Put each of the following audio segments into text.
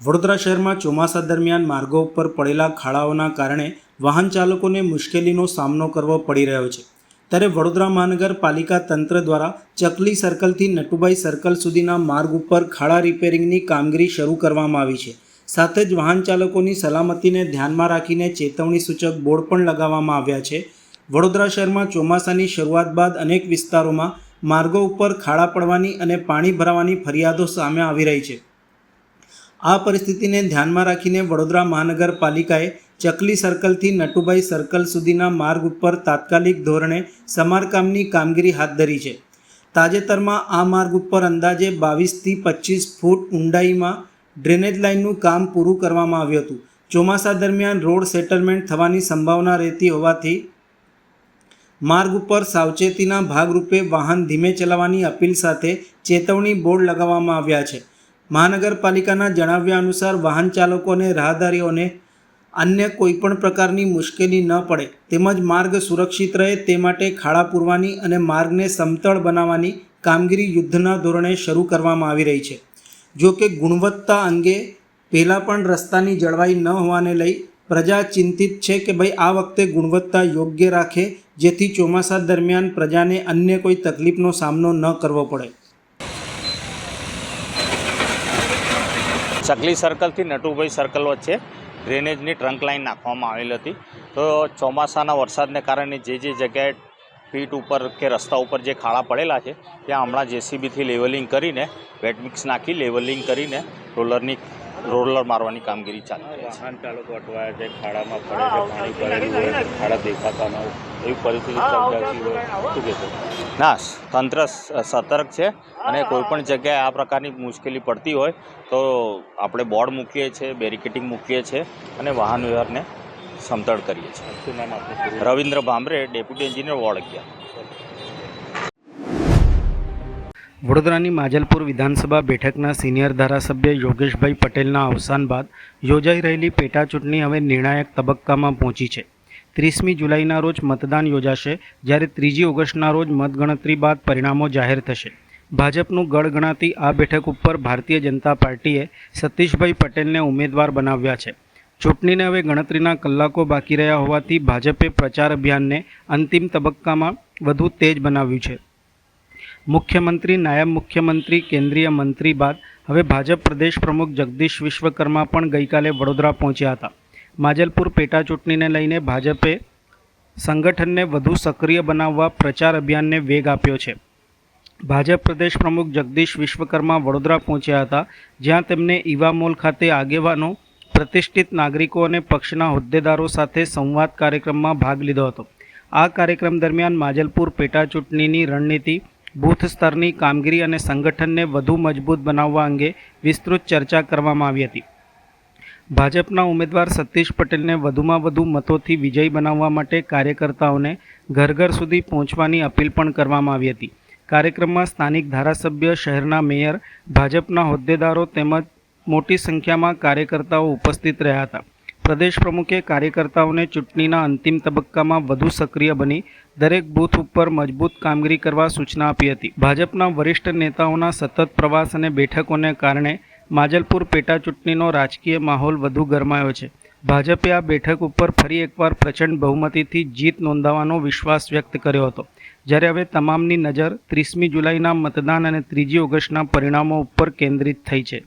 વડોદરા શહેરમાં ચોમાસા દરમિયાન માર્ગો ઉપર પડેલા ખાડાઓના કારણે વાહન ચાલકોને મુશ્કેલીનો સામનો કરવો પડી રહ્યો છે. ત્યારે વડોદરા મહાનગરપાલિકા તંત્ર દ્વારા ચકલી સર્કલથી નટુભાઈ સર્કલ સુધીના માર્ગ ઉપર ખાડા રિપેરિંગની કામગીરી શરૂ કરવામાં આવી છે. સાથે જ વાહન ચાલકોની સલામતીને ધ્યાનમાં રાખીને ચેતવણી સૂચક બોર્ડ પણ લગાવવામાં આવ્યા છે. વડોદરા શહેરમાં ચોમાસાની શરૂઆત બાદ અનેક વિસ્તારોમાં માર્ગો ઉપર ખાડા પડવાની અને પાણી ભરાવાની ફરિયાદો સામે આવી રહી છે. આ પરિસ્થિતિને ધ્યાનમાં રાખીને વડોદરા મહાનગરપાલિકાએ ચકલી સર્કલથી નટુભાઈ સર્કલ સુધીના માર્ગ ઉપર તાત્કાલિક ધોરણે સમારકામની કામગીરી હાથ ધરી છે. તાજેતરમાં આ માર્ગ ઉપર અંદાજે 22થી 25 ફૂટ ઊંડાઈમાં ડ્રેનેજ લાઇનનું કામ પૂરું કરવામાં આવ્યું હતું. ચોમાસા દરમિયાન રોડ સેટલમેન્ટ થવાની સંભાવના રહેતી હોવાથી માર્ગ ઉપર સાવચેતીના ભાગરૂપે વાહન ધીમે ચલાવવાની અપીલ સાથે ચેતવણી બોર્ડ લગાવવામાં આવ્યા છે. મહાનગરપાલિકાના જણાવ્યા અનુસાર વાહન ચાલકો અને રાહદારીઓને અન્ય કોઈપણ પ્રકારની મુશ્કેલી ન પડે તેમજ માર્ગ સુરક્ષિત રહે તે માટે ખાડા પૂરવાની અને માર્ગને સમતળ બનાવવાની કામગીરી યુદ્ધના ધોરણે શરૂ કરવામાં આવી રહી છે. જો કે ગુણવત્તા અંગે પહેલાં પણ રસ્તાની જળવાઈ ન હોવાને લઈ પ્રજા ચિંતિત છે કે ભાઈ આ વખતે ગુણવત્તા યોગ્ય રાખે જેથી ચોમાસા દરમિયાન પ્રજાને અન્ય કોઈ તકલીફનો સામનો ન કરવો પડે. ચકલી સર્કલથી નટુભાઈ સર્કલ વચ્ચે ડ્રેનેજની ટ્રંક લાઇન નાખવામાં આવેલી હતી. તો ચોમાસાના વરસાદને કારણે જે જગ્યાએ ફીટ ઉપર કે રસ્તા ઉપર જે ખાડા પડેલા છે ત્યાં હમણાં જેસીબીથી લેવલિંગ કરીને વેટ મિક્સ નાખી લેવલિંગ કરીને રોલર મારવાની કામગીરી ચાલુ છે. વાહન ચાલકો અટવાયા છે, ખાડામાં પડે છે, પાણી ભરેલું હોય, ખાડા દેખાતા ન હોય, એવી પરિસ્થિતિ સર્જાતી હોય, શું કહેશો? ના, તંત્ર સતર્ક છે અને કોઈપણ જગ્યાએ આ પ્રકારની મુશ્કેલી પડતી હોય તો આપણે બોર્ડ મૂકીએ છીએ, બેરિકેડિંગ મૂકીએ છીએ અને વાહન વ્યવહારને સમતળ કરીએ છીએ. શું નામ આપનું? Ravindra Bhambhare, deputy engineer, ward 11. વડોદરાની માજલપુર વિધાનસભા બેઠકના સિનિયર ધારાસભ્ય યોગેશભાઈ પટેલના અવસાન બાદ યોજાઈ રહેલી પેટા ચૂંટણી હવે નિર્ણાયક તબક્કામાં પહોંચી છે. 30મી જુલાઈના રોજ મતદાન યોજાશે, જ્યારે 3જી ઓગસ્ટના રોજ મતગણતરી બાદ પરિણામો જાહેર થશે. ભાજપનું ગઢ ગણાતી આ બેઠક ઉપર ભારતીય જનતા પાર્ટીએ સતીશભાઈ પટેલને ઉમેદવાર બનાવ્યા છે. ચૂંટણીને હવે ગણતરીના કલાકો બાકી રહ્યા હોવાથી ભાજપે પ્રચાર અભિયાનને અંતિમ તબક્કામાં વધુ તેજ બનાવ્યું છે. મુખ્યમંત્રી, નાયબ મુખ્યમંત્રી, કેન્દ્રીય મંત્રી બાદ હવે ભાજપ પ્રદેશ પ્રમુખ જગદીશ વિશ્વકર્મા પણ ગઈકાલે વડોદરા પહોંચ્યા હતા. માજલપુર પેટા ચૂંટણીને લઈને ભાજપે સંગઠનને વધુ સક્રિય બનાવવા પ્રચાર અભિયાનને વેગ આપ્યો છે. ભાજપ પ્રદેશ પ્રમુખ જગદીશ વિશ્વકર્મા વડોદરા પહોંચ્યા હતા, જ્યાં તેમને ઈવા મોલ ખાતે આગેવાનો, પ્રતિષ્ઠિત નાગરિકો અને પક્ષના હોદ્દેદારો સાથે સંવાદ કાર્યક્રમમાં ભાગ લીધો હતો. આ કાર્યક્રમ દરમિયાન માજલપુર પેટા ચૂંટણીની રણનીતિ, બૂથ સ્તરની કામગીરી અને સંગઠનને વધુ મજબૂત બનાવવા અંગે વિસ્તૃત ચર્ચા કરવામાં આવી હતી. ભાજપના ઉમેદવાર સતીશ પટેલને વધુમાં વધુ મતોથી વિજયી બનાવવા માટે કાર્યકર્તાઓને ઘર ઘર સુધી પહોંચવાની અપીલ પણ કરવામાં આવી હતી. કાર્યક્રમમાં સ્થાનિક ધારાસભ્ય, શહેરના મેયર, ભાજપના હોદ્દેદારો તેમજ મોટી સંખ્યામાં કાર્યકર્તાઓ ઉપસ્થિત રહ્યા હતા. પ્રદેશ પ્રમુખે કાર્યકર્તાઓને ચૂંટણીના અંતિમ તબક્કામાં વધુ સક્રિય બની દરેક બૂથ ઉપર મજબૂત કામગીરી કરવા સૂચના આપી હતી. ભાજપના વરિષ્ઠ નેતાઓના સતત પ્રવાસ અને બેઠકોને કારણે માજલપુર પેટા ચૂંટણીનો રાજકીય માહોલ વધુ ગરમાયો છે. ભાજપે આ બેઠક ઉપર ફરી એકવાર પ્રચંડ બહુમતીથી જીત નોંધાવવાનો વિશ્વાસ વ્યક્ત કર્યો હતો, જ્યારે હવે તમામની નજર 30મી જુલાઈના મતદાન અને 3જી ઓગસ્ટના પરિણામો ઉપર કેન્દ્રિત થઈ છે.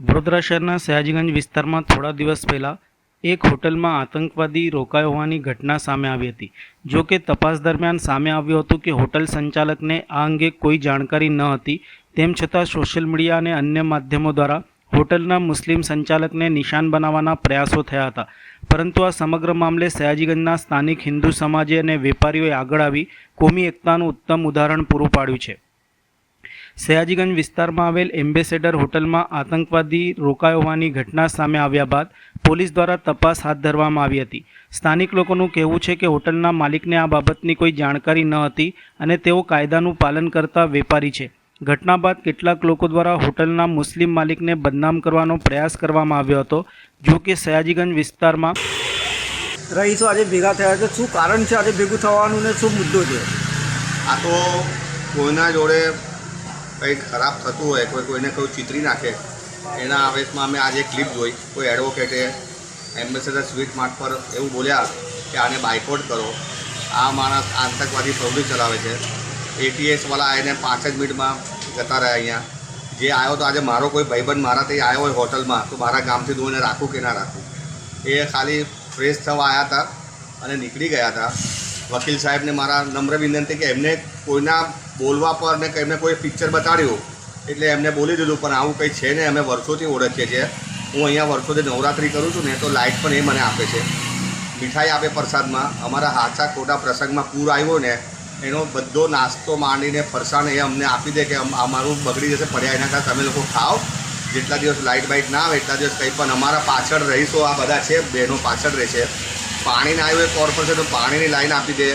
વડોદરા શહેરના સયાજીગંજ વિસ્તારમાં થોડા દિવસ પહેલાં એક હોટલમાં આતંકવાદી રોકાયો હોવાની ઘટના સામે આવી હતી. જો કે તપાસ દરમિયાન સામે આવ્યું હતું કે હોટલ સંચાલકને આ અંગે કોઈ જાણકારી ન હતી. તેમ છતાં સોશિયલ મીડિયા અને અન્ય માધ્યમો દ્વારા હોટલના મુસ્લિમ સંચાલકને નિશાન બનાવવાના પ્રયાસો થયા હતા. પરંતુ આ સમગ્ર મામલે સયાજીગંજના સ્થાનિક હિન્દુ સમાજે અને વેપારીઓએ આગળ આવી કોમી એકતાનું ઉત્તમ ઉદાહરણ પૂરું પાડ્યું છે. સયાજીગંજ વિસ્તારમાં આવેલ એમ્બેસેડર હોટલમાં આતંકવાદી રોકાયો હોવાની ઘટના સામે આવ્યા બાદ પોલીસ દ્વારા તપાસ હાથ ધરવામાં આવી હતી. સ્થાનિક લોકોનું કહેવું છે કે હોટલના માલિકને આ બાબતની કોઈ જાણકારી ન હતી અને તેઓ કાયદાનું પાલન કરતા વેપારી છે. ઘટના બાદ કેટલાક લોકો દ્વારા હોટલના મુસ્લિમ માલિકને બદનામ કરવાનો પ્રયાસ કરવામાં આવ્યો હતો. જો કે સયાજીગંજ વિસ્તારમાં રહીશો આજે ભેગા થયા છે. શું કારણ છે આજે ભેગું થવાનું ને શું મુદ્દો છે? આ તો કોઈના જોડે કંઈ ખરાબ થતું હોય, કોઈને કોઈ ચીતરી નાખે, એના આવેશમાં અમે આજે ક્લિપ જોઈ. કોઈ એડવોકેટે એમ્બેસેડર સ્વીટ માર્ટ પર એવું બોલ્યા કે આને બાયકોટ કરો, આ માણસ આતંકવાદી પ્રવૃત્તિ ચલાવે છે. ATSવાળા આવીને 5 જ મિનિટમાં જતા રહ્યા. અહીંયા જે આવ્યો તો આજે મારો કોઈ ભાઈબંધ મારા ત્યાં આવ્યો હોય હોટલમાં, તો મારા ગામથી દૂરને રાખું કે ના રાખું, એ ખાલી ફ્રેશ થવા આવ્યા હતા અને નીકળી ગયા હતા. વકીલ સાહેબને મારા નમ્ર વિનંતી કે એમને કોઈના બોલવા પર ને એમને કોઈ પિક્ચર બતાડ્યું એટલે એમને બોલી દીધું, પણ આવું કંઈ છે ને. અમે વર્ષોથી ઓળખીએ છીએ. હું અહીંયા વર્ષોથી નવરાત્રિ કરું છું ને, તો લાઇટ પણ એ મને આપે છે, મીઠાઈ આપે પ્રસાદમાં. અમારા હાચા ખોટા પ્રસંગમાં પૂર આવ્યો ને, એનો બધો નાસ્તો માંડીને ફરસાણ એ અમને આપી દે કે અમારું બગડી જશે પડ્યા, એના કારણે તમે લોકો ખાઓ. જેટલા દિવસ લાઇટ બાઇટ ના આવે એટલા દિવસ કંઈ પણ અમારા પાછળ રહીશો આ બધા છે, બહેનો પાછળ રહે છે. પાણીને આવ્યું એ કોર્પોરેશન તો પાણીની લાઈન આપી દે.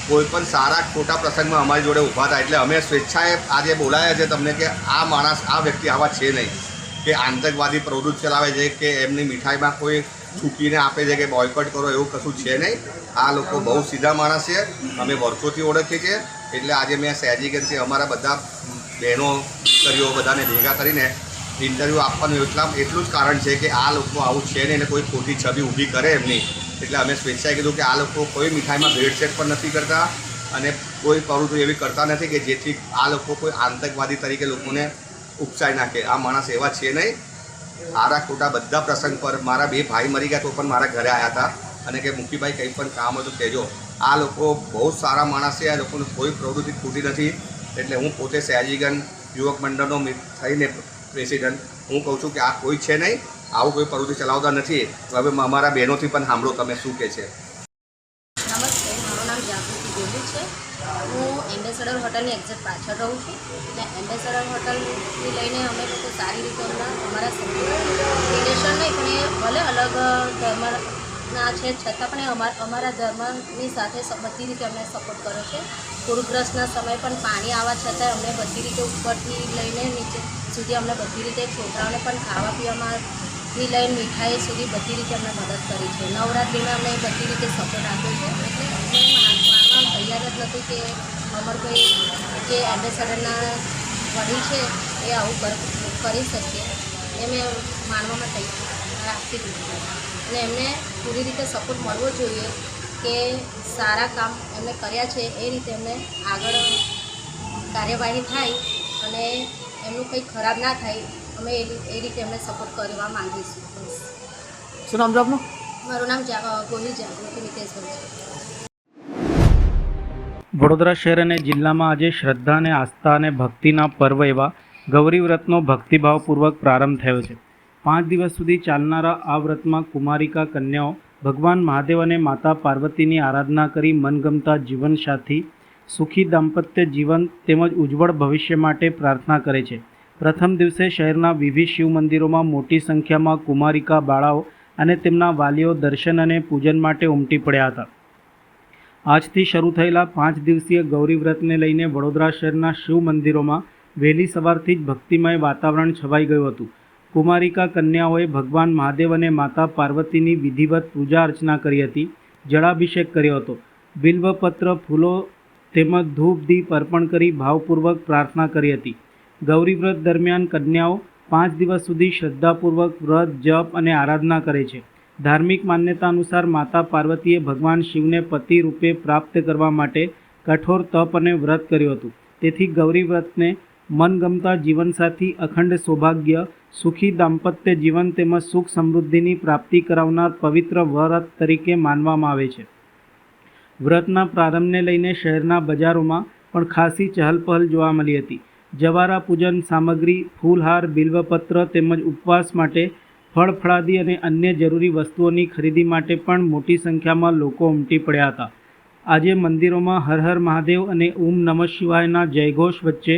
કોઈ પણ સારા ખોટા પ્રસંગમાં અમારી જોડે ઊભા થાય. એટલે અમે સ્વેચ્છાએ આજે બોલાયા છે તમને કે આ માણસ, આ વ્યક્તિ આવા છે નહીં કે આતંકવાદી પ્રવૃત્તિ ચલાવે છે કે એમની મીઠાઈમાં કોઈ છૂકીને આપે છે કે બોયકોટ કરો, એવું કશું છે નહીં. આ લોકો બહુ સીધા માણસ છે, અમે વર્ષોથી ઓળખીએ છીએ. એટલે આજે મેં સયાજીગંજથી અમારા બધા બહેનો દીકરીઓ બધાને ભેગા કરીને ઇન્ટરવ્યૂ આપવાનું એટલું જ કારણ છે કે આ લોકો આવું છે નહીં અને કોઈ ખોટી છબી ઊભી કરે એમની. એટલે અમે સ્વેચ્છાએ કીધું કે આ લોકો કોઈ મીઠાઈમાં ભેળસેળ પણ નથી કરતા અને કોઈ પ્રવૃત્તિ એવી કરતા નથી કે જેથી આ લોકો કોઈ આતંકવાદી તરીકે લોકોને ઉપસાઈ નાખે. આ માણસ એવા છે નહીં. સારા ખોટા બધા પ્રસંગ પર મારા 2 ભાઈ મરી ગયા તો પણ મારા ઘરે આવ્યા હતા અને કે મુખીભાઈ કંઈ પણ કામ હોય તો કહેજો. આ લોકો બહુ સારા માણસ છે. આ લોકોને કોઈ પ્રવૃત્તિ ખોટી નથી. એટલે હું પોતે સયાજીગંજ યુવક મંડળનો થઈને પ્રેસિડન્ટ, હું કહું છું કે આ કોઈ છે નહીં, આવું કોઈ પ્રવૃત્તિ ચલાવતા નથી. હવે અમારા બહેનોથી પણ સાંભળો તમે શું કહે છે. નમસ્તે, મારું નામ જાગૃતિ ગોહિલ છે. હું એમ્બેસેડર હોટલની એક્ઝેક્ટ પાછળ રહું છું. અને એમ્બેસેડર હોટલથી લઈને અમે લોકો સારી રીતે અમારા રિલેશન નહીં, પણ એ ભલે અલગ ધર્મના છે છતાં પણ એ અમારા ધર્મની સાથે બધી રીતે અમને સપોર્ટ કર્યો છે. પૂરગ્રસ્તના સમય પણ પાણી આવવા છતાં અમને બધી રીતે ઉપરથી લઈને નીચે સુધી અમને બધી રીતે છોકરાઓને પણ ખાવા પીવામાંથી લઈને મીઠાઈ સુધી બધી રીતે અમને મદદ કરી છે. નવરાત્રિમાં અમને બધી રીતે સપોર્ટ આપ્યો છે. એટલે અમને માનવા તૈયાર જ નથી કે અમારું કોઈ જે એમ્બેસેડરના વડીલ છે એ આવું કરી શકીએ. એ મેં માનવામાં તૈયાર રાખી દીધું અને એમને પૂરી રીતે સપોર્ટ મળવો જોઈએ કે સારા કામ એમને કર્યા છે એ રીતે એમને આગળ કાર્યવાહી થાય અને એમનું કંઈ ખરાબ ના થાય. અમે એ રીતે એમને સપોર્ટ કરવા માંગીશું. શું નામ છે આપનું? મારું નામ ગોહિલ જાગૃતિ મિતેશભાઈ છે. વડોદરા શહેર અને જિલ્લામાં આજે શ્રદ્ધા અને આસ્થા અને ભક્તિના પર્વ એવા ગૌરી વ્રતનો ભક્તિભાવપૂર્વક પ્રારંભ થયો છે. 5 દિવસ સુધી ચાલનારા આ વ્રતમાં કુમારિકા કન્યાઓ ભગવાન મહાદેવ અને માતા પાર્વતીની આરાધના કરી મનગમતા જીવનસાથી, સુખી દાંપત્ય જીવન તેમજ ઉજ્જવળ ભવિષ્ય માટે પ્રાર્થના કરે છે. પ્રથમ દિવસે શહેરના વિવિધ શિવ મંદિરોમાં મોટી સંખ્યામાં કુમારિકા બાળાઓ અને તેમના વાલીઓ દર્શન અને પૂજન માટે ઉમટી પડ્યા હતા. આજથી શરૂ થયેલા 5 દિવસીય ગૌરી વ્રતને લઈને વડોદરા શહેરના શિવ મંદિરોમાં વહેલી સવારથી જ ભક્તિમય વાતાવરણ છવાઈ ગયું હતું. કુમારિકા કન્યાઓએ ભગવાન મહાદેવ અને માતા પાર્વતીની વિધિવત પૂજા અર્ચના કરી હતી. જળાભિષેક કર્યો હતો. બિલ્વપત્ર, ફૂલો તેમજ ધૂપ દીપ અર્પણ કરી ભાવપૂર્વક પ્રાર્થના કરી હતી. ગૌરી વ્રત દરમિયાન કન્યાઓ 5 દિવસ સુધી શ્રદ્ધાપૂર્વક વ્રત, જપ અને આરાધના કરે છે. ધાર્મિક માન્યતા અનુસાર માતા પાર્વતીએ ભગવાન શિવને પતિ રૂપે પ્રાપ્ત કરવા માટે કઠોર તપ અને વ્રત કર્યું હતું. તેથી ગૌરી વ્રતને મનગમતા જીવનસાથી, અખંડ સૌભાગ્ય, સુખી દાંપત્ય જીવન તેમજ સુખ સમૃદ્ધિની પ્રાપ્તિ કરાવનાર પવિત્ર વ્રત તરીકે માનવામાં આવે છે. વ્રતના પ્રારંભને લઈને શહેરના બજારોમાં પણ ખાસી ચહલપહલ જોવા મળી હતી. જવારા પૂજન સામગ્રી, ફૂલહાર, બિલ્વપત્ર તેમજ ઉપવાસ માટે ફળફળાદી અને અન્ય જરૂરી વસ્તુઓની ખરીદી માટે પણ મોટી સંખ્યામાં લોકો ઉમટી પડ્યા હતા. આજે મંદિરોમાં હર હર મહાદેવ અને ઓમ નમઃ શિવાયના જયઘોષ વચ્ચે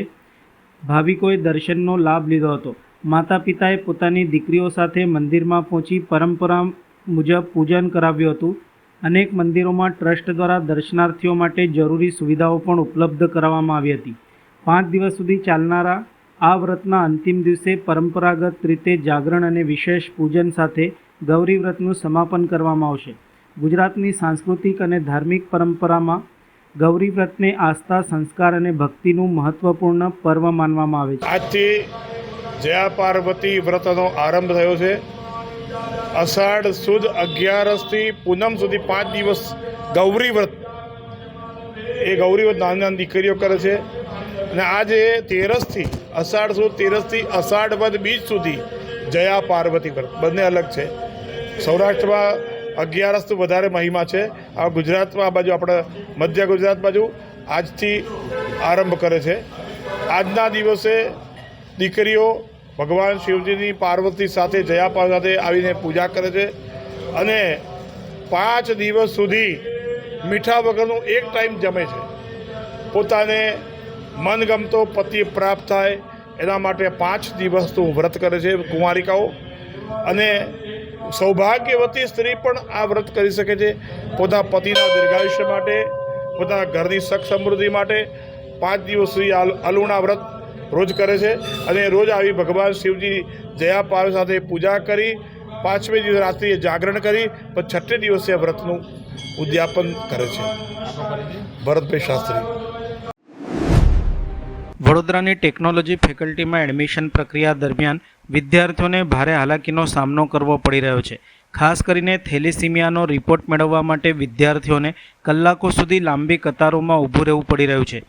ભાવિકોએ દર્શનનો લાભ લીધો હતો. માતા પિતાએ પોતાની દીકરીઓ સાથે મંદિરમાં પહોંચી પરંપરા મુજબ પૂજન કરાવ્યું હતું. અનેક મંદિરોમાં ટ્રસ્ટ દ્વારા દર્શનાર્થીઓ માટે જરૂરી સુવિધાઓ પણ ઉપલબ્ધ કરાવવામાં આવી હતી. 5 દિવસ સુધી ચાલનારા આ વ્રતના અંતિમ દિવસે પરંપરાગત રીતે જાગરણ અને વિશેષ પૂજન સાથે ગૌરી વ્રતનું સમાપન કરવામાં આવશે. ગુજરાતની સાંસ્કૃતિક અને ધાર્મિક પરંપરામાં ગૌરી વ્રતને આસ્થા, સંસ્કાર અને ભક્તિનું મહત્વપૂર્ણ પર્વ માનવામાં આવે છે. આજથી જયા પાર્વતી વ્રતનો આરંભ થયો છે. અષાઢ સુદ 11થી પૂનમ સુધી 5 દિવસ ગૌરી વ્રત, એ ગૌરી વ્રત નાની નાની દીકરીઓ કરે છે. અને આજે 13થી અષાઢ સુદ 13થી અષાઢ વદ બીજ સુધી જયા પાર્વતી વ્રત, બંને અલગ છે. સૌરાષ્ટ્રમાં 11થી વધારે મહિમા છે. આ ગુજરાતમાં આ બાજુ આપણે મધ્ય ગુજરાત બાજુ આજથી આરંભ કરે છે. આજના દિવસે દીકરીઓ ભગવાન શિવજીની પાર્વતી સાથે જયા પાર્વતી સાથે આવીને પૂજા કરે છે અને 5 દિવસ સુધી મીઠા વગરનું એક ટાઈમ જમે છે. પોતાને મનગમતો પતિ પ્રાપ્ત થાય એના માટે 5 દિવસનું વ્રત કરે છે કુંવારિકાઓ. અને સૌભાગ્યવતી સ્ત્રી પણ આ વ્રત કરી શકે છે. પોતાના પતિના દીર્ઘાયુષ્ય માટે, પોતાના ઘરની સુખ સમૃદ્ધિ માટે 5 દિવસ સુધી અલુણા વ્રત રોજ કરે છે. અને રોજ આવી ભગવાન શિવજી જયા પાર્વતી સાથે પૂજા કરી 5મે દિવસ રાત્રિએ જાગરણ કરી પછી 6ઠે દિવસે વ્રતનું ઉદ્યાપન કરે છે. ભરતભાઈ શાસ્ત્રી. વડોદરાની ટેકનોલોજી ફેકલ્ટીમાં એડમિશન પ્રક્રિયા દરમિયાન વિદ્યાર્થીઓને ભારે હાલાકીનો સામનો કરવો પડી રહ્યો છે. ખાસ કરીને થેલેસીમિયાનો રિપોર્ટ મેળવવા માટે વિદ્યાર્થીઓને કલાકો સુધી લાંબી કતારોમાં ઊભું રહેવું પડી રહ્યું છે.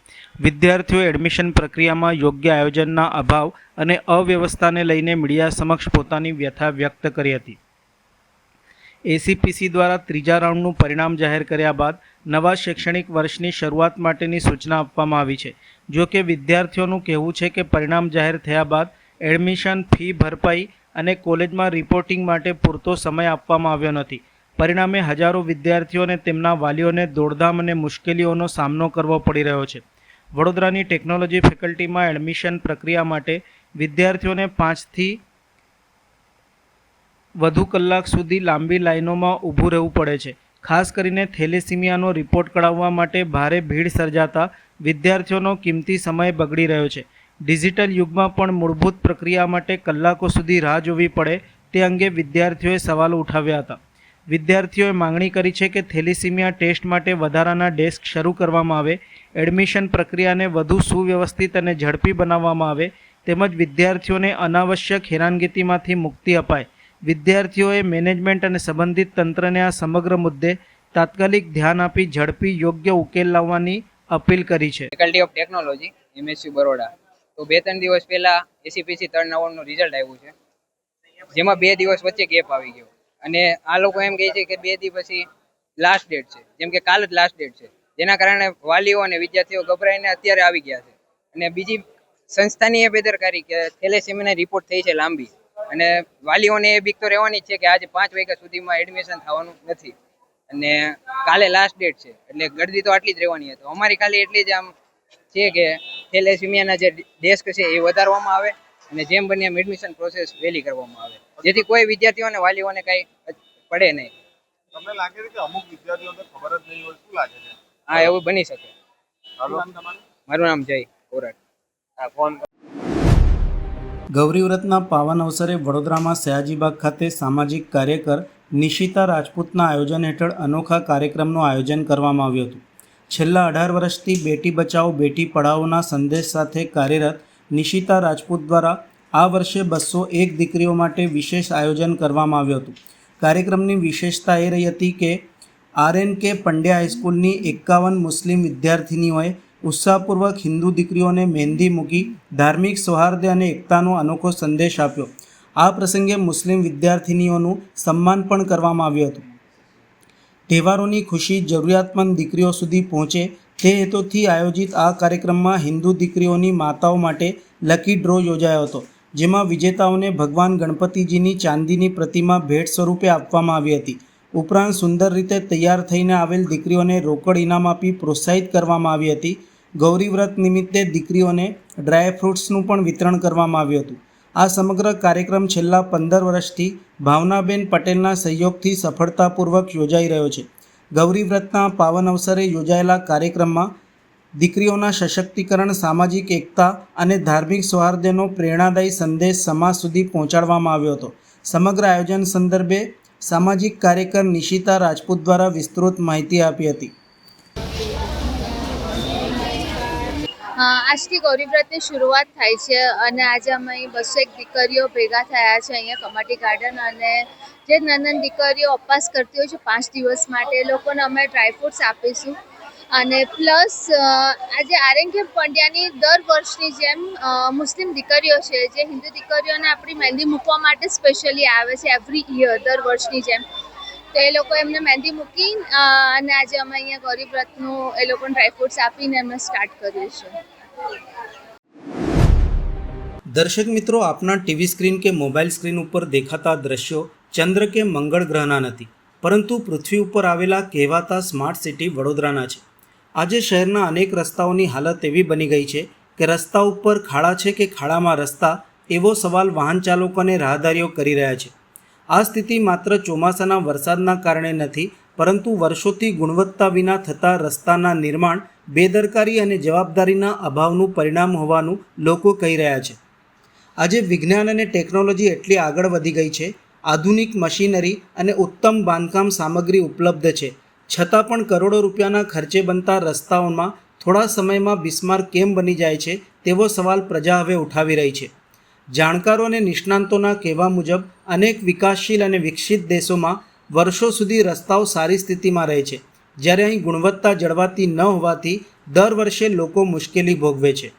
વિદ્યાર્થીઓએ એડમિશન પ્રક્રિયામાં યોગ્ય આયોજનના અભાવ અને અવ્યવસ્થાને લઈને મીડિયા સમક્ષ પોતાની વ્યથા વ્યક્ત કરી હતી. એસીપીસી દ્વારા 3જા રાઉન્ડનું પરિણામ જાહેર કર્યા બાદ નવા શૈક્ષણિક વર્ષની શરૂઆત માટેની સૂચના આપવામાં આવી છે. જો કે વિદ્યાર્થીઓનું કહેવું છે કે પરિણામ જાહેર થયા બાદ એડમિશન ફી ભરપાઈ અને કોલેજમાં રિપોર્ટિંગ માટે પૂરતો સમય આપવામાં આવ્યો નથી. પરિણામે હજારો વિદ્યાર્થીઓ અને તેમના વાલીઓને દોડધામ અને મુશ્કેલીઓનો સામનો કરવો પડી રહ્યો છે. વડોદરાની ટેકનોલોજી ફેકલ્ટીમાં એડમિશન પ્રક્રિયા માટે વિદ્યાર્થીઓને 5થી વધુ કલાક સુધી લાંબી લાઈનોમાં ઊભું રહેવું પડે છે. ખાસ કરીને થેલેસીમિયાનો રિપોર્ટ કઢાવવા માટે ભારે ભીડ સર્જાતા વિદ્યાર્થીઓનો કિંમતી સમય બગડી રહ્યો છે. ડિજિટલ યુગમાં પણ મૂળભૂત પ્રક્રિયા માટે કલાકો સુધી રાહ જોવી પડે તે અંગે વિદ્યાર્થીઓએ સવાલો ઉઠાવ્યા હતા. વિદ્યાર્થીઓએ માંગણી કરી છે કે થેલેસીમિયા ટેસ્ટ માટે વધારાના ડેસ્ક શરૂ કરવામાં આવે, એડમિશન પ્રક્રિયાને વધુ સુવ્યવસ્થિત અને ઝડપી બનાવવામાં આવે તેમજ વિદ્યાર્થીઓને અનાવશ્યક હેરાનગતિમાંથી મુક્તિ અપાય. વિદ્યાર્થીઓએ મેનેજમેન્ટ અને સંબંધિત તંત્રને આ સમગ્ર મુદ્દે તાત્કાલિક ધ્યાન આપી ઝડપી યોગ્ય ઉકેલ લાવવાની અપીલ કરી છે. Faculty of technology MSU Baroda. તો 2-3 દિવસ પહેલા એસીપીસી 3 નવમનું રિઝલ્ટ આવ્યું છે, જેમાં 2 દિવસ વચ્ચે ગેપ આવી ગયો. અને આ લોકો એમ કહે છે કે 2 દિવસ પછી લાસ્ટ ડેટ છે, જેમ કે કાલ જ લાસ્ટ ડેટ છે, જેના કારણે વાલીઓ અને વિદ્યાર્થીઓ ગભરાઈને અત્યારે આવી ગયા છે. અને બીજી સંસ્થાની એ બેદરકારી કે થેલેસીમિયાની રિપોર્ટ થઈ છે લાંબી, અને વાલીઓને એ બીક તો રહેવાની જ છે કે આજે 5 વાગ્યા સુધીમાં એડમિશન થવાનું નથી અને કાલે લાસ્ટ ડેટ છે, એટલે ગળદી તો આટલી જ રહેવાની હતી. અમારી ખાલી એટલી જ આમ છે કે થેલેસીમિયાના જે ડેસ્ક છે એ વધારવામાં આવે અને જેમ બને એમ એડમિશન પ્રોસેસ વહેલી કરવામાં આવે, જેથી કોઈ વિદ્યાર્થીઓ અને વાલીઓને કંઈ પડે નહીં. તમને લાગે છે કે અમુક વિદ્યાર્થીઓને ખબર જ નહીં હોય, શું લાગે છે? હા, એવું બની શકે. મારું નામ જય કોરટ. ગૌરી વ્રતના પાવન અવસરે વડોદરામાં સયાજીબાગ ખાતે સામાજિક કાર્યકર નિશિતા રાજપૂતના આયોજન હેઠળ અનોખા કાર્યક્રમનું આયોજન કરવામાં આવ્યું હતું. છેલ્લા 18 વર્ષથી બેટી બચાવો બેટી પઢાઓના સંદેશ સાથે કાર્યરત નિશિતા રાજપૂત દ્વારા આ વર્ષે 201 દીકરીઓ માટે વિશેષ આયોજન કરવામાં આવ્યું હતું. કાર્યક્રમની વિશેષતા એ રહી હતી કે RNK પંડ્યા હાઈસ્કૂલની 51 મુસ્લિમ વિદ્યાર્થિનીઓએ ઉત્સાહપૂર્વક હિન્દુ દીકરીઓને મહેંદી મૂકી ધાર્મિક સૌહાર્દ અને એકતાનો અનોખો સંદેશ આપ્યો. આ પ્રસંગે મુસ્લિમ વિદ્યાર્થિનીઓનું સન્માન પણ કરવામાં આવ્યું હતું. તહેવારોની ખુશી જરૂરિયાતમંદ દીકરીઓ સુધી પહોંચે તે હેતુથી આયોજિત આ કાર્યક્રમમાં હિન્દુ દીકરીઓની માતાઓ માટે લકી ડ્રો યોજાયો હતો, જેમાં વિજેતાઓને ભગવાન ગણપતિજીની ચાંદીની પ્રતિમા ભેટ સ્વરૂપે આપવામાં આવી હતી. ઉપરાંત સુંદર રીતે તૈયાર થઈને આવેલ દીકરીઓને રોકડ ઇનામ આપી પ્રોત્સાહિત કરવામાં આવી હતી. ગૌરી વ્રત નિમિત્તે દીકરીઓને ડ્રાયફ્રૂટ્સનું પણ વિતરણ કરવામાં આવ્યું હતું. આ સમગ્ર કાર્યક્રમ છેલ્લા 15 વર્ષથી ભાવનાબેન પટેલના સહયોગથી સફળતાપૂર્વક યોજાઈ રહ્યો છે. ગૌરી વ્રતના પાવન અવસરે યોજાયેલા કાર્યક્રમમાં દીકરીઓના સશક્તિકરણ, સામાજિક એકતા અને ધાર્મિક સૌહાર્દનો પ્રેરણાદાયી સંદેશ સમાજ સુધી પહોંચાડવામાં આવ્યો હતો. સમગ્ર આયોજન સંદર્ભે સામાજિક કાર્યકર નિશિતા રાજપૂત દ્વારા વિસ્તૃત માહિતી આપી હતી. આજથી ગૌરી વ્રતની શરૂઆત થાય છે અને આજે અમે અહીં 201 દીકરીઓ ભેગા થયા છે અહીંયા કમાટી ગાર્ડન, અને જે નાની દીકરીઓ ઉપવાસ કરતી હોય છે 5 દિવસ માટે, એ લોકોને અમે ડ્રાયફ્રૂટ્સ આપીશું. અને પ્લસ આજે આરએનકે પંડ્યાની દર વર્ષની જેમ મુસ્લિમ દીકરીઓ છે જે હિન્દુ દીકરીઓને આપણી મહેંદી મૂકવા માટે સ્પેશિયલી આવે છે એવરી યર, દર વર્ષની જેમ. તો એ લોકો એમને મહેંદી મૂકી અને આજે અમે અહીંયા ગૌરી વ્રતનું એ લોકોને ડ્રાયફ્રૂટ્સ આપીને એમને સ્ટાર્ટ કર્યું છે. દર્શક મિત્રો, આપના ટીવી સ્ક્રીન કે મોબાઈલ સ્ક્રીન ઉપર દેખાતા દ્રશ્યો ચંદ્ર કે મંગળ ગ્રહના નથી, પરંતુ પૃથ્વી ઉપર આવેલા કહેવાતા સ્માર્ટ સિટી વડોદરાના છે. આજે શહેરના અનેક રસ્તાઓની હાલત એવી બની ગઈ છે કે રસ્તા ઉપર ખાડા છે કે ખાડામાં રસ્તા, એવો સવાલ વાહન ચાલકો અને રાહદારીઓ કરી રહ્યા છે. આ સ્થિતિ માત્ર ચોમાસાના વરસાદના કારણે નથી, પરંતુ વર્ષોથી ગુણવત્તા વિના થતા રસ્તાના નિર્માણ, બેદરકારી અને જવાબદારીના અભાવનું પરિણામ હોવાનું લોકો કહી રહ્યા છે. આજે વિજ્ઞાન અને ટેકનોલોજી એટલી આગળ વધી ગઈ છે, આધુનિક મશીનરી અને ઉત્તમ બાંધકામ સામગ્રી ઉપલબ્ધ છે, છતાં પણ કરોડો રૂપિયાના ખર્ચે બનતા રસ્તાઓમાં થોડા સમયમાં બિસ્માર કેમ બની જાય છે તેવો સવાલ પ્રજા હવે ઉઠાવી રહી છે. જાણકારો અને નિષ્ણાંતોના કહેવા મુજબ અનેક વિકાસશીલ અને વિકસિત દેશોમાં વર્ષો સુધી રસ્તાઓ સારી સ્થિતિમાં રહે છે, જ્યારે અહીં ગુણવત્તા જળવાતી ન હોવાથી દર વર્ષે લોકો મુશ્કેલી ભોગવે છે.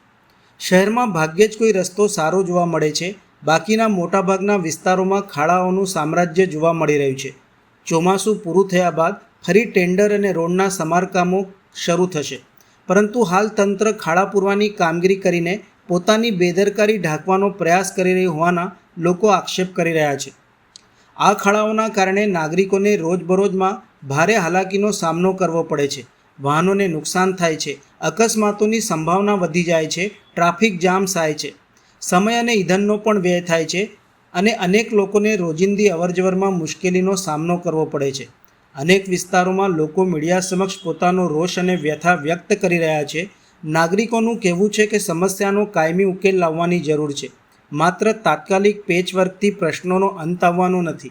શહેરમાં ભાગ્યે જ કોઈ રસ્તો સારો જોવા મળે છે, બાકીના મોટાભાગના વિસ્તારોમાં ખાડાઓનું સામ્રાજ્ય જોવા મળી રહ્યું છે. ચોમાસું પૂરું થયા બાદ ફરી ટેન્ડર અને રોડના સમારકામો શરૂ થશે, પરંતુ હાલ તંત્ર ખાડા પૂરવાની કામગીરી કરીને પોતાની બેદરકારી ઢાંકવાનો પ્રયાસ કરી રહી હોવાના લોકો આક્ષેપ કરી રહ્યા છે. આ ખાડાઓના કારણે નાગરિકોને રોજબરોજમાં ભારે હાલાકીનો સામનો કરવો પડે છે, વાહનોને નુકસાન થાય છે, અકસ્માતોની સંભાવના વધી જાય છે, ટ્રાફિક જામ થાય છે, સમય અને ઈંધણનો પણ વ્યય થાય છે અને અનેક લોકોને રોજિંદી અવરજવરમાં મુશ્કેલીનો સામનો કરવો પડે છે. અનેક વિસ્તારોમાં લોકો મીડિયા સમક્ષ પોતાનો રોષ અને વ્યથા વ્યક્ત કરી રહ્યા છે. નાગરિકોનું કહેવું છે કે સમસ્યાનો કાયમી ઉકેલ લાવવાની જરૂર છે, માત્ર તાત્કાલિક પેચવર્કથી પ્રશ્નોનો અંત આવવાનો નથી.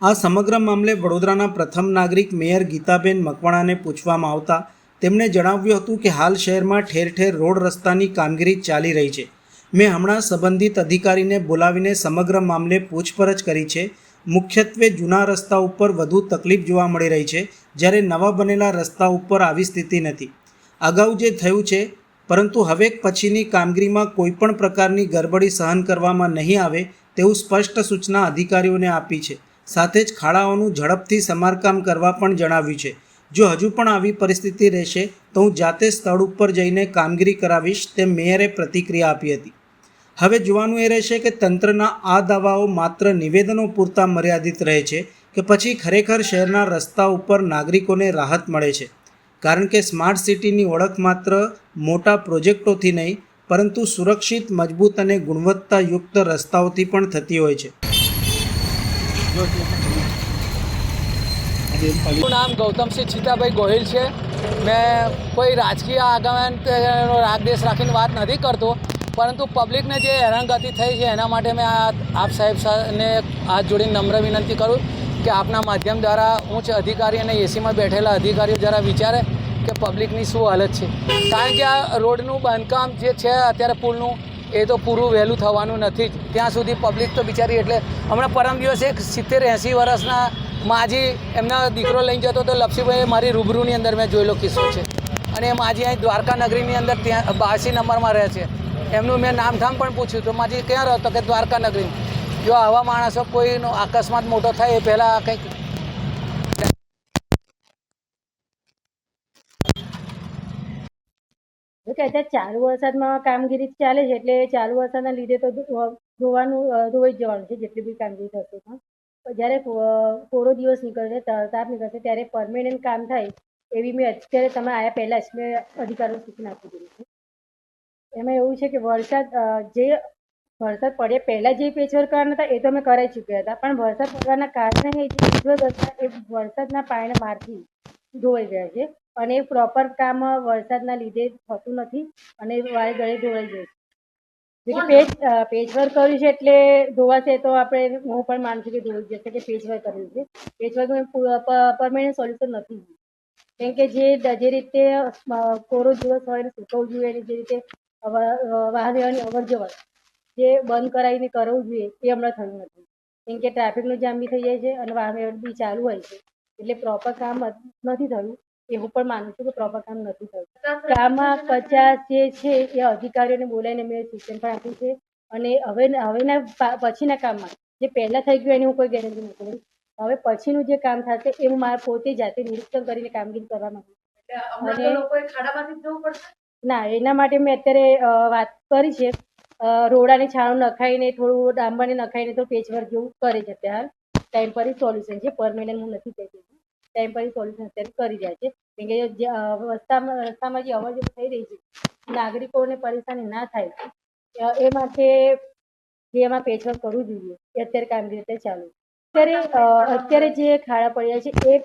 આ સમગ્ર મામલે વડોદરાના પ્રથમ નાગરિક મેયર ગીતાબેન મકવાણાને પૂછવામાં આવતા તેમણે જણાવ્યું હતું કે હાલ શહેરમાં ઠેર ઠેર રોડ રસ્તાની કામગીરી ચાલી રહી છે. મેં હમણાં સંબંધિત અધિકારીને બોલાવીને સમગ્ર મામલે પૂછપરછ કરી છે. મુખ્યત્વે જૂના રસ્તા ઉપર વધુ તકલીફ જોવા મળી રહી છે, જ્યારે નવા બનેલા રસ્તા ઉપર આવી સ્થિતિ નથી. અગાઉ જે થયું છે, પરંતુ હવે પછીની કામગીરીમાં કોઈપણ પ્રકારની ગરબડી સહન કરવામાં નહીં આવે તેવું સ્પષ્ટ સૂચના અધિકારીઓને આપી છે. સાથે જ ખાડાઓનું ઝડપથી સમારકામ કરવા પણ જણાવ્યું છે. જો હજુ પણ આવી પરિસ્થિતિ રહેશે તો હું જાતે સ્થળ ઉપર જઈને કામગીરી કરાવીશ, તેમ મેયરે પ્રતિક્રિયા આપી હતી. હવે જોવાનું એ રહેશે કે તંત્રના આ દાવાઓ માત્ર નિવેદનો પૂરતા મર્યાદિત રહે છે કે પછી ખરેખર શહેરના રસ્તા ઉપર નાગરિકોને રાહત મળે છે. કારણ કે સ્માર્ટ સિટીની ઓળખ માત્ર મોટા પ્રોજેક્ટોથી નહીં, પરંતુ સુરક્ષિત, મજબૂત અને ગુણવત્તાયુક્ત રસ્તાઓથી પણ થતી હોય છે. મારું નામ ગૌતમસિંહ ચિતાભાઈ ગોહિલ છે. મેં કોઈ રાજકીય આગેવાનનો રાગદેશ રાખીને વાત નથી કરતો, પરંતુ પબ્લિકને જે હેરાનગતિ થઈ છે એના માટે મેં આપ સાહેબને હાથ જોડીને નમ્ર વિનંતી કરું કે આપના માધ્યમ દ્વારા ઉચ્ચ અધિકારી અને એસીમાં બેઠેલા અધિકારીઓ જરા વિચારે કે પબ્લિકની શું હાલત છે. કારણ કે આ રોડનું બાંધકામ જે છે અત્યારે પુલનું, એ તો પૂરું વહેલું થવાનું નથી જ. ત્યાં સુધી પબ્લિક તો બિચારી, એટલે હમણાં પરમ દિવસે એક 70-80 વર્ષના માજી એમના દીકરો લઈને જતો તો લપસીભાઈ, મારી રૂબરૂની અંદર મેં જોયેલો કિસ્સો છે. અને એ માજી અહીં દ્વારકા નગરીની અંદર ત્યાં 82 નંબરમાં રહે છે. એમનું મેં નામધામ પણ પૂછ્યું તો માજી ક્યાં રહો, તો કે દ્વારકા નગરી. જો આવા માણસો કોઈનો અકસ્માત મોટો થાય એ પહેલાં કંઈક અત્યારે ચાલુ વરસાદમાં કામગીરી ચાલે છે, એટલે ચાલુ વરસાદના લીધે તો ધોવાઈ જ જવાનું છે જેટલી બી કામગીરી થશે. પણ જ્યારે કોરો દિવસ નીકળશે, તાપ નીકળશે, ત્યારે પરમેનન્ટ કામ થાય એવી મેં અત્યારે તમે આવ્યા પહેલાં જ મેં અધિકારીઓને સૂચના આપી દીધી છે. એમાં એવું છે કે વરસાદ પડે પહેલાં જે પેચવર્ક કરવાના હતા એ તો અમે કરાવી ચૂક્યા હતા, પણ વરસાદ પડવાના કારણે એ વરસાદના પાણીના મારથી ધોવાઈ ગયા છે અને એ પ્રોપર કામ વરસાદના લીધે થતું નથી અને વારે ઘડે ધોવાઈ જાય છે. પેચવર્ક કર્યું છે એટલે ધોવાશે તો આપણે, હું પણ માનું છું કે ધોવાઈ જશે, કે પેચવર્ક કર્યું છે. પેચવર્ક પરમેનન્ટ સોલ્યુશન નથી. કેમ કે જે રીતે કોરો દિવસ હોય ને સૂકવવું જોઈએ અને જે રીતે વાહન વ્યવહારની અવર જવર જે બંધ કરાવીને કરવું જોઈએ એ હમણાં થયું નથી. કેમ કે ટ્રાફિકનો જામ બી થઈ જાય છે અને વાહન વ્યવહાર બી ચાલુ હોય છે, એટલે પ્રોપર કામ નથી થયું. એવું પણ માનું છું કે પ્રોપર કામ નથી થયું. કામમાં કચાશ જે છે એ અધિકારીઓને બોલાવીને મેં સૂચન પણ આપ્યું છે અને હવેના પછીના કામમાં જે પહેલાં થઈ ગયું એની હું કોઈ ગેરંટી નથી લઉં. હવે પછીનું જે કામ થશે એ હું મારા પોતે જાતે નિરીક્ષણ કરીને કામગીરી કરવા માંગુ છું. અને લોકોએ ખાડામાંથી જવું પડશે? ના, એના માટે મેં અત્યારે વાત કરી છે. રોડાને છાણું નખાઈને થોડું ડાંબરને નખાઈને તો પેચવર્ક જેવું કરે છે અત્યારે. ટેમ્પરરી સોલ્યુશન છે, પરમેનન્ટ હું નથી કહેતી. ટેમ્પરરી સોલ્યુશન અત્યારે કરી રહ્યા છે. કેમ કે રસ્તામાં જે અવર જવર થઈ રહી છે નાગરિકોને પરેશાની ના થાય એ માટે જે એમાં પેચવર્ક કરવું જોઈએ એ અત્યારે કામગીરી અત્યારે ચાલુ છે. અત્યારે જે ખાડા પડ્યા છે એ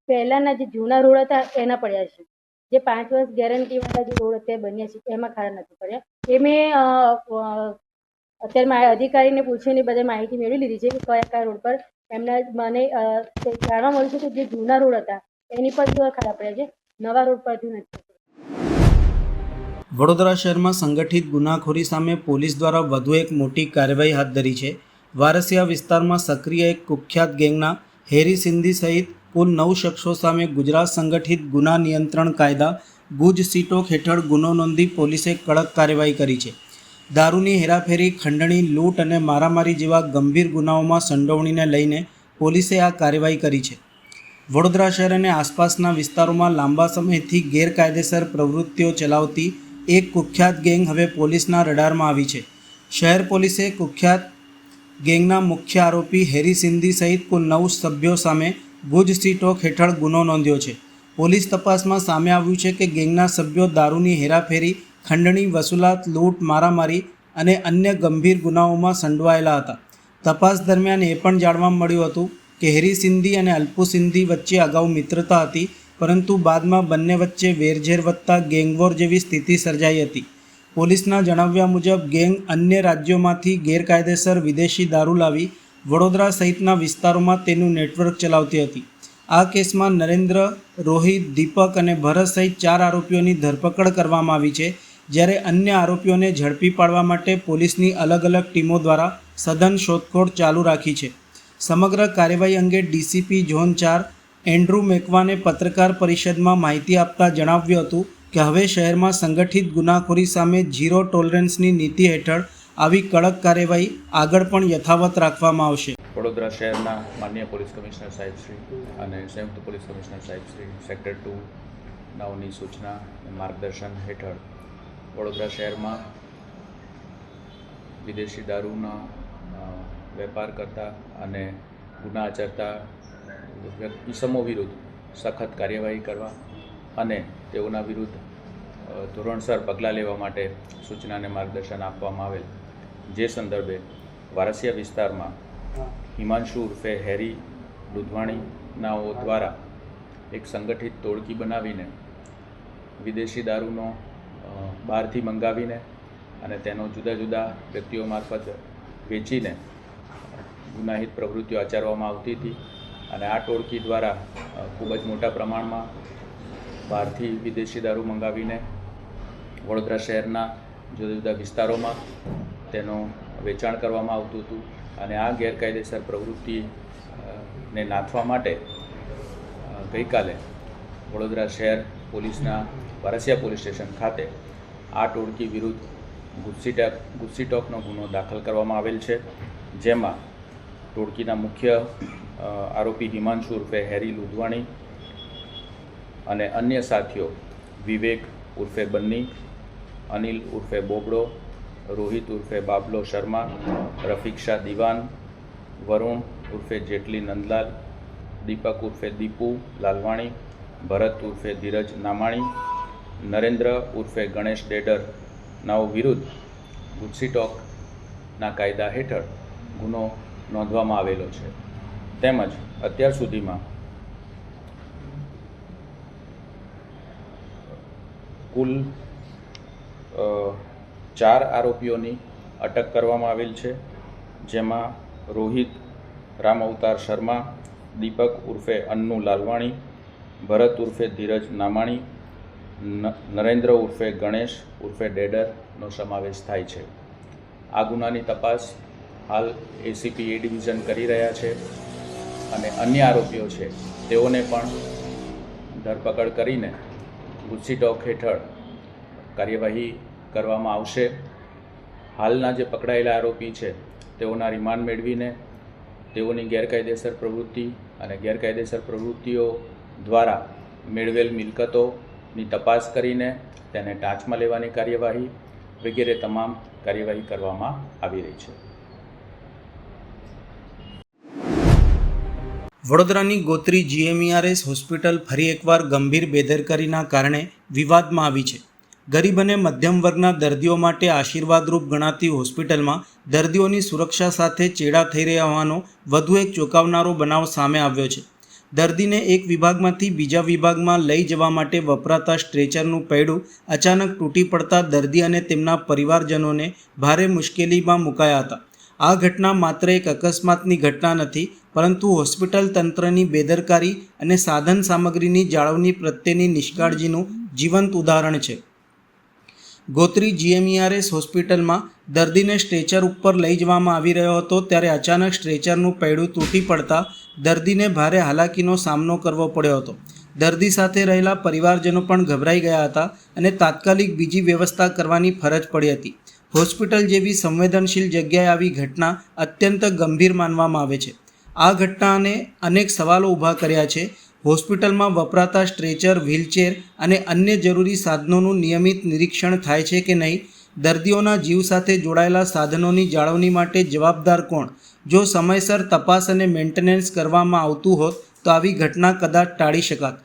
પહેલાંના જે જૂના રોડ હતા એના પડ્યા છે. જે 5 વર્ષ ગેરંટીવાળા જે રોડ અત્યારે બન્યા છે એમાં ખાડા નથી પડ્યા. એ મેં અત્યારે મારા અધિકારીને પૂછીને બધી માહિતી મેળવી લીધી છે કે કયા રોડ પર એમના મને જાણવા મળ્યું છે કે જે જૂના રોડ હતા એની પર ખાડા પડ્યા છે, નવા રોડ પર નથી. વડોદરા શહેરમાં સંગઠિત ગુનાખોરી સામે પોલીસ દ્વારા વધુ એક મોટી કાર્યવાહી હાથ ધરી છે. વારસિયા વિસ્તારમાં સક્રિય એક કુખ્યાત ગેંગના હેરી સિંધી સહિત કુલ 9 શખ્સો સામે ગુજરાત સંગઠિત ગુના નિયંત્રણ કાયદા ગુજ સીટોક હેઠળ ગુનો નોંધી પોલીસે કડક કાર્યવાહી કરી છે. દારૂની હેરાફેરી, ખંડણી, લૂંટ અને મારામારી જેવા ગંભીર ગુનાઓમાં સંડોવણીને લઈને પોલીસે આ કાર્યવાહી કરી છે. વડોદરા શહેર અને આસપાસના વિસ્તારોમાં લાંબા સમયથી ગેરકાયદેસર પ્રવૃત્તિઓ ચલાવતી એક કુખ્યાત ગેંગ હવે પોલીસના રડારમાં આવી છે. શહેર પોલીસે કુખ્યાત ગેંગના મુખ્ય આરોપી હેરી સિંધી સહિત કુલ 9 સભ્યો સામે ગુજ સીટોક હેઠળ ગુનો નોંધ્યો છે. પોલીસ તપાસમાં સામે આવ્યું છે કે ગેંગના સભ્યો દારૂની હેરાફેરી, ખંડણી, વસૂલાત, લૂંટ, મારામારી અને અન્ય ગંભીર ગુનાઓમાં સંડોવાયેલા હતા. તપાસ દરમિયાન એ પણ જાણવા મળ્યું હતું કે હેરી સિંધી અને અલ્પુ સિંધી વચ્ચે અગાઉ મિત્રતા હતી, પરંતુ બાદમાં બંને વચ્ચે વેરઝેર વધતા ગેંગવોર જેવી સ્થિતિ સર્જાઈ હતી. પોલીસના જણાવ્યા મુજબ ગેંગ અન્ય રાજ્યોમાંથી ગેરકાયદેસર વિદેશી દારૂ લાવી વડોદરા સહિતના વિસ્તારોમાં તેનું નેટવર્ક ચલાવતી હતી. આ કેસમાં નરેન્દ્ર, રોહિત, દીપક અને ભરત સહિત 4 આરોપીઓની ધરપકડ કરવામાં આવી છે, જ્યારે અન્ય આરોપીઓને ઝડપી પાડવા માટે પોલીસની અલગ અલગ ટીમો દ્વારા સઘન શોધખોળ ચાલુ રાખી છે. સમગ્ર કાર્યવાહી અંગે ડીસીપી ઝોન 4 એન્ડ્રુ મેકવાને પત્રકાર પરિષદમાં માહિતી આપતા જણાવ્યું હતું કે હવે શહેરમાં સંગઠિત ગુનાખોરી સામે ઝીરો ટોલરન્સની નીતિ હેઠળ આવી કડક કાર્યવાહી આગળ પણ યથાવત રાખવામાં આવશે. વડોદરા શહેરના માનનીય પોલીસ કમિશનર સાહેબશ્રી અને સંયુક્ત પોલીસ કમિશનર સાહેબશ્રી સેક્ટર 2 નાઓની સૂચના અને માર્ગદર્શન હેઠળ વડોદરા શહેરમાં વિદેશી દારૂના વેપાર કરતા અને ગુના આચરતા ઇસમો વિરુદ્ધ સખત કાર્યવાહી કરવા અને તેઓના વિરુદ્ધ ધોરણસર પગલાં લેવા માટે સૂચના અને માર્ગદર્શન આપવામાં આવેલ. જે સંદર્ભે વારસિયા વિસ્તારમાં હિમાંશુ ઉર્ફે હેરી લુધવાણીનાઓ દ્વારા એક સંગઠિત ટોળકી બનાવીને વિદેશી દારૂનો બહારથી મંગાવીને અને તેનો જુદા જુદા વ્યક્તિઓ મારફત વેચીને ગુનાહિત પ્રવૃત્તિઓ આચરવામાં આવતી હતી. અને આ ટોળકી દ્વારા ખૂબ જ મોટા પ્રમાણમાં બહારથી વિદેશી દારૂ મંગાવીને વડોદરા શહેરના જુદા જુદા વિસ્તારોમાં તેનું વેચાણ કરવામાં આવતું હતું. અને આ ગેરકાયદેસર પ્રવૃત્તિને નાથવા માટે ગઈકાલે વડોદરા શહેર પોલીસના વારસિયા પોલીસ સ્ટેશન ખાતે આ ટોળકી વિરુદ્ધ ગુસ્સીટોકનો ગુનો દાખલ કરવામાં આવેલ છે, જેમાં ટોળકીના મુખ્ય આરોપી હિમાંશુ ઉર્ફે હેરી લુધવાણી અને અન્ય સાથીઓ વિવેક ઉર્ફે બન્ની, અનિલ ઉર્ફે બોબડો, રોહિત ઉર્ફે બાબલો શર્મા, રફીક શાહ દિવાન, વરુણ ઉર્ફે જેટલી નંદલાલ, દીપક ઉર્ફે દીપુ લાલવાણી, ભરત ઉર્ફે ધીરજ નામાણી, નરેન્દ્ર ઉર્ફે ગણેશ ડેડર નાઓ વિરુદ્ધ ગુસ્સીટોકના કાયદા હેઠળ ગુનો નોંધવામાં આવેલો છે. તેમજ અત્યાર સુધીમાં કુલ 4 આરોપીઓની અટક કરવામાં આવેલ છે, જેમાં રોહિત રામ અવતાર શર્મા, દીપક ઉર્ફે અન્નુ લાલવાણી, ભરત ઉર્ફે ધીરજ નામાણી, નરેન્દ્ર ઉર્ફે ગણેશ ઉર્ફે ડેડરનો સમાવેશ થાય છે. આ ગુનાની તપાસ હાલ એસીપી એ ડિવિઝન કરી રહ્યા છે અને અન્ય આરોપીઓ છે તેઓને પણ ધરપકડ કરીને ગુસ્સી ટોક હેઠળ કાર્યવાહી કરવામાં આવશે. હાલના જે પકડાયેલા આરોપી છે તેઓના રિમાન્ડ મેળવીને તેઓની ગેરકાયદેસર પ્રવૃત્તિ અને ગેરકાયદેસર પ્રવૃત્તિઓ દ્વારા મેળવેલ મિલકતોની તપાસ કરીને તેને ટાંચમાં લેવાની કાર્યવાહી વગેરે તમામ કાર્યવાહી કરવામાં આવી રહી છે. વડોદરાની ગોત્રી GMERS હોસ્પિટલ ફરી એકવાર ગંભીર બેદરકારીના કારણે વિવાદમાં આવી છે. ગરીબ અને મધ્યમ વર્ગના દર્દીઓ માટે આશીર્વાદરૂપ ગણાતી હોસ્પિટલમાં દર્દીઓની સુરક્ષા સાથે ચેડા થઈ રહ્યા હોવાનો વધુ એક ચોંકાવનારો બનાવ સામે આવ્યો છે. દર્દીને એક વિભાગમાંથી બીજા વિભાગમાં લઈ જવા માટે વપરાતા સ્ટ્રેચરનું પૈડું અચાનક તૂટી પડતા દર્દી અને તેમના પરિવારજનોને ભારે મુશ્કેલીમાં મુકાયા હતા. આ ઘટના માત્ર એક અકસ્માતની ઘટના નથી, પરંતુ હોસ્પિટલ તંત્રની બેદરકારી અને સાધન સામગ્રીની જાળવણી પ્રત્યેની નિષ્કાળજીનું જીવંત ઉદાહરણ છે. ગોત્રી GMERS હોસ્પિટલમાં દર્દીને સ્ટ્રેચર ઉપર લઈ જવામાં આવી રહ્યો હતો ત્યારે અચાનક સ્ટ્રેચરનું પૈડું તૂટી પડતા દર્દીને ભારે હાલાકીનો સામનો કરવો પડ્યો હતો. દર્દી સાથે રહેલા પરિવારજનો પણ ગભરાઈ ગયા હતા અને તાત્કાલિક બીજી વ્યવસ્થા કરવાની ફરજ પડી હતી. હોસ્પિટલ જેવી સંવેદનશીલ જગ્યાએ આવી ઘટના અત્યંત ગંભીર માનવામાં આવે છે. આ ઘટનાને અનેક સવાલો ઊભા કર્યા છે. હોસ્પિટલમાં વપરાતા સ્ટ્રેચર, વ્હીલચેર અને અન્ય જરૂરી સાધનોનું નિયમિત નિરીક્ષણ થાય છે કે નહીં? દર્દીઓના જીવ સાથે જોડાયેલા સાધનોની જાળવણી માટે જવાબદાર કોણ? જો સમયસર તપાસ અને મેન્ટેનન્સ કરવામાં આવતું હોત તો આવી ઘટના કદાચ ટાળી શકાત.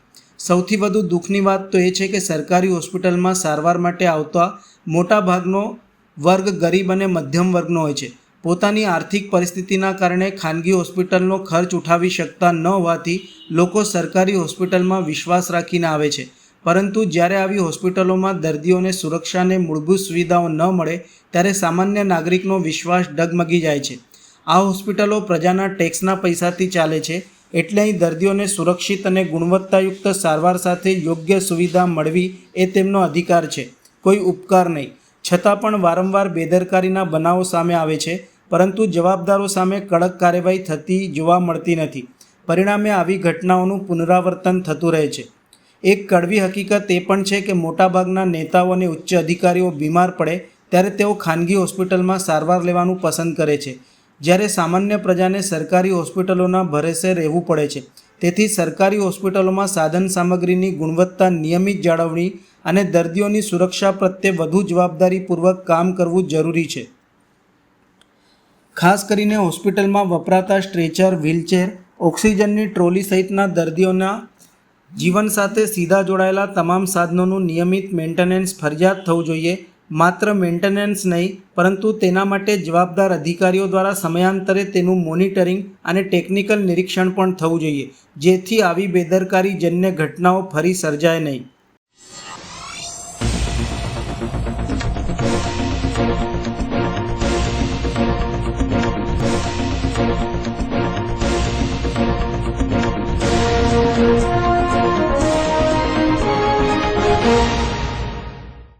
સૌથી વધુ દુઃખની વાત તો એ છે કે સરકારી હોસ્પિટલમાં સારવાર માટે આવતા મોટા ભાગનો વર્ગ ગરીબ અને મધ્યમ વર્ગનો હોય છે. પોતાની આર્થિક પરિસ્થિતિના કારણે ખાનગી હોસ્પિટલનો ખર્ચ ઉઠાવી શકતા ન હોવાથી લોકો સરકારી હોસ્પિટલમાં વિશ્વાસ રાખીને આવે છે. પરંતુ જ્યારે આવી હોસ્પિટલોમાં દર્દીઓને સુરક્ષા અને મૂળભૂત સુવિધાઓ ન મળે ત્યારે સામાન્ય નાગરિકનો વિશ્વાસ ડગમગી જાય છે. આ હોસ્પિટલો પ્રજાના ટેક્સના પૈસાથી ચાલે છે, એટલે અહીં દર્દીઓને સુરક્ષિત અને ગુણવત્તાયુક્ત સારવાર સાથે યોગ્ય સુવિધા મળવી એ તેમનો અધિકાર છે, કોઈ ઉપકાર નહીં. છતાં પણ વારંવાર બેદરકારીના બનાવો સામે આવે છે, પરંતુ જવાબદારો સામે કડક કાર્યવાહી થતી જોવા મળતી નથી. પરિણામે આવી ઘટનાઓનું પુનરાવર્તન થતું રહે છે. એક કડવી હકીકત એ પણ છે કે મોટાભાગના નેતાઓ અને ઉચ્ચ અધિકારીઓ બીમાર પડે ત્યારે તેઓ ખાનગી હોસ્પિટલમાં સારવાર લેવાનું પસંદ કરે છે, જ્યારે સામાન્ય પ્રજાને સરકારી હોસ્પિટલોના ભરોસે રહેવું પડે છે. તેથી સરકારી હોસ્પિટલોમાં સાધન સામગ્રીની ગુણવત્તા, નિયમિત જાળવણી અને દર્દીઓની સુરક્ષા પ્રત્યે વધુ જવાબદારીપૂર્વક કામ કરવું જરૂરી છે. ખાસ કરીને હોસ્પિટલમાં વપરાતા સ્ટ્રેચર, વ્હીલચેર, ઓક્સિજનની ટ્રોલી સહિતના દર્દીઓના જીવન સાથે સીધા જોડાયેલા તમામ સાધનોનું નિયમિત મેન્ટેનન્સ ફરજિયાત થવું જોઈએ. માત્ર મેન્ટેનન્સ નહીં, પરંતુ તેના માટે જવાબદાર અધિકારીઓ દ્વારા સમયાંતરે તેનું મોનિટરિંગ અને ટેકનિકલ નિરીક્ષણ પણ થવું જોઈએ, જેથી આવી બેદરકારીજન્ય ઘટનાઓ ફરી સર્જાય નહીં.